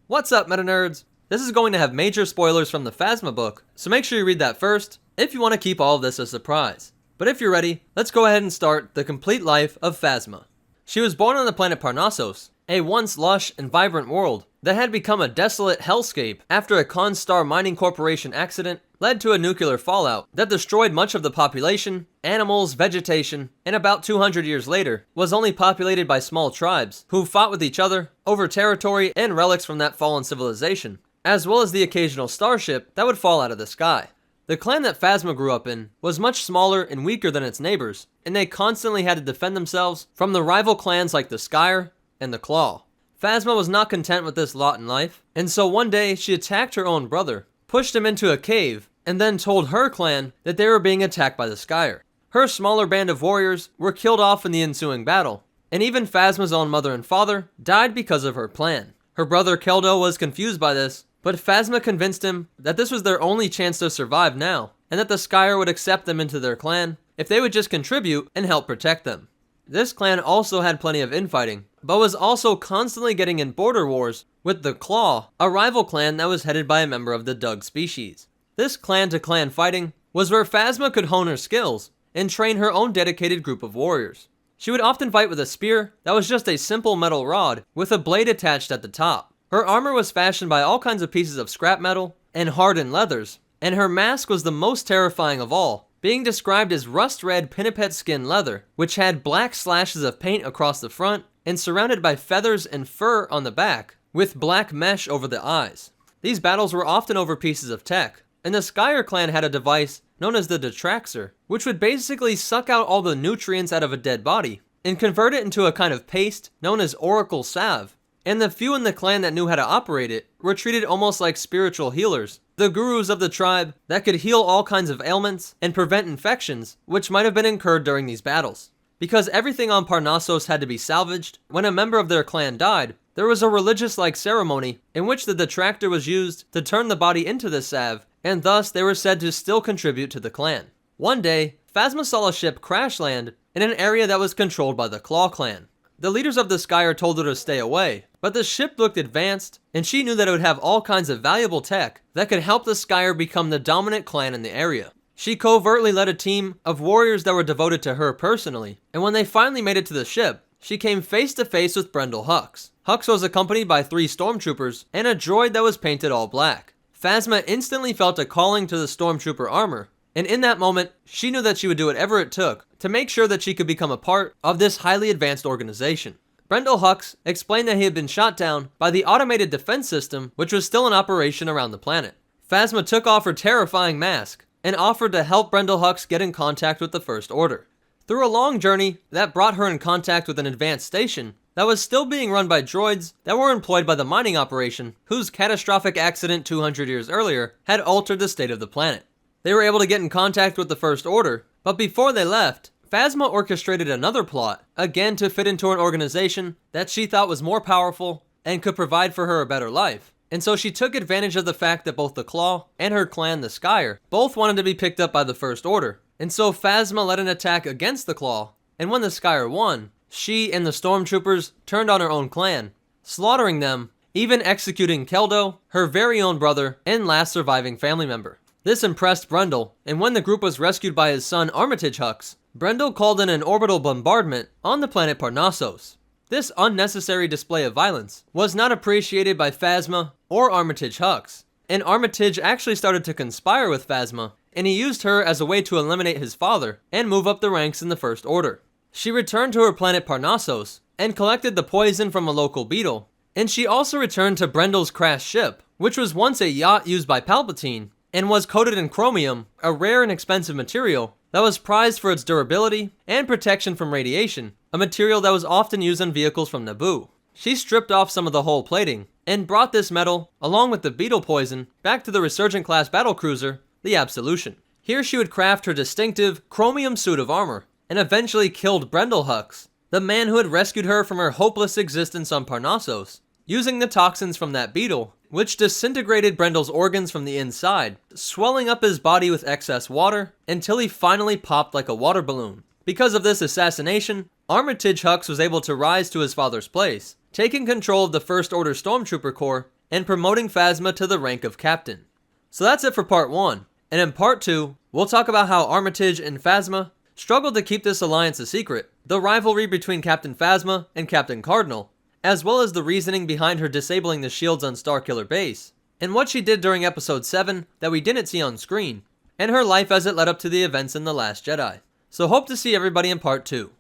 What's up, meta nerds? This is going to have major spoilers from the Phasma book, so make sure you read that first if you want to keep all of this a surprise. But if you're ready, let's go ahead and start the complete life of Phasma. She was born on the planet Parnassos, a once lush and vibrant world that had become a desolate hellscape after a Constar Mining Corporation accident led to a nuclear fallout that destroyed much of the population, animals, vegetation, and about 200 years later was only populated by small tribes who fought with each other over territory and relics from that fallen civilization, as well as the occasional starship that would fall out of the sky. The clan that Phasma grew up in was much smaller and weaker than its neighbors, and they constantly had to defend themselves from the rival clans like the Skyer and the Claw. Phasma was not content with this lot in life, and so one day she attacked her own brother, pushed him into a cave, and then told her clan that they were being attacked by the Skyer. Her smaller band of warriors were killed off in the ensuing battle, and even Phasma's own mother and father died because of her plan. Her brother Keldo was confused by this, but Phasma convinced him that this was their only chance to survive now, and that the Skyer would accept them into their clan if they would just contribute and help protect them. This clan also had plenty of infighting, but was also constantly getting in border wars with the Claw, a rival clan that was headed by a member of the Dug species. This clan-to-clan fighting was where Phasma could hone her skills and train her own dedicated group of warriors. She would often fight with a spear that was just a simple metal rod with a blade attached at the top. Her armor was fashioned by all kinds of pieces of scrap metal and hardened leathers, and her mask was the most terrifying of all, being described as rust-red pinniped skin leather, which had black slashes of paint across the front and surrounded by feathers and fur on the back, with black mesh over the eyes. These battles were often over pieces of tech, and the Skyer clan had a device known as the Detraxer, which would basically suck out all the nutrients out of a dead body and convert it into a kind of paste known as Oracle Salve. And the few in the clan that knew how to operate it were treated almost like spiritual healers, the gurus of the tribe that could heal all kinds of ailments and prevent infections which might have been incurred during these battles. Because everything on Parnassos had to be salvaged, when a member of their clan died, there was a religious-like ceremony in which the detractor was used to turn the body into the salve, and thus they were said to still contribute to the clan. One day, Phasma saw a ship crash land in an area that was controlled by the Claw clan. The leaders of the Skyer told her to stay away, but the ship looked advanced, and she knew that it would have all kinds of valuable tech that could help the Skyer become the dominant clan in the area. She covertly led a team of warriors that were devoted to her personally, and when they finally made it to the ship, she came face to face with Brendol Hux. Hux was accompanied by 3 stormtroopers and a droid that was painted all black. Phasma instantly felt a calling to the stormtrooper armor, and in that moment, she knew that she would do whatever it took to make sure that she could become a part of this highly advanced organization. Brendol Hux explained that he had been shot down by the automated defense system which was still in operation around the planet. Phasma took off her terrifying mask and offered to help Brendol Hux get in contact with the First Order. Through a long journey that brought her in contact with an advanced station that was still being run by droids that were employed by the mining operation, whose catastrophic accident 200 years earlier had altered the state of the planet. They were able to get in contact with the First Order, but before they left, Phasma orchestrated another plot, again to fit into an organization that she thought was more powerful and could provide for her a better life. And so she took advantage of the fact that both the Claw and her clan, the Skyer, both wanted to be picked up by the First Order. And so Phasma led an attack against the Claw, and when the Skyer won, she and the stormtroopers turned on her own clan, slaughtering them, even executing Keldo, her very own brother, and last surviving family member. This impressed Brendol, and when the group was rescued by his son Armitage Hux, Brendol called in an orbital bombardment on the planet Parnassos. This unnecessary display of violence was not appreciated by Phasma or Armitage Hux, and Armitage actually started to conspire with Phasma, and he used her as a way to eliminate his father and move up the ranks in the First Order. She returned to her planet Parnassos and collected the poison from a local beetle, and she also returned to Brendol's crashed ship, which was once a yacht used by Palpatine, and was coated in chromium, a rare and expensive material that was prized for its durability and protection from radiation, a material that was often used on vehicles from Naboo. She stripped off some of the hull plating and brought this metal, along with the beetle poison, back to the Resurgent-class battlecruiser, the Absolution. Here she would craft her distinctive chromium suit of armor, and eventually killed Brendol Hux, the man who had rescued her from her hopeless existence on Parnassos, using the toxins from that beetle, which disintegrated Brendol's organs from the inside, swelling up his body with excess water until he finally popped like a water balloon. Because of this assassination, Armitage Hux was able to rise to his father's place, taking control of the First Order Stormtrooper Corps and promoting Phasma to the rank of captain. So that's it for part 1, and in part 2, we'll talk about how Armitage and Phasma struggled to keep this alliance a secret, the rivalry between Captain Phasma and Captain Cardinal, as well as the reasoning behind her disabling the shields on Starkiller Base, and what she did during episode 7 that we didn't see on screen, and her life as it led up to the events in The Last Jedi. So hope to see everybody in part 2.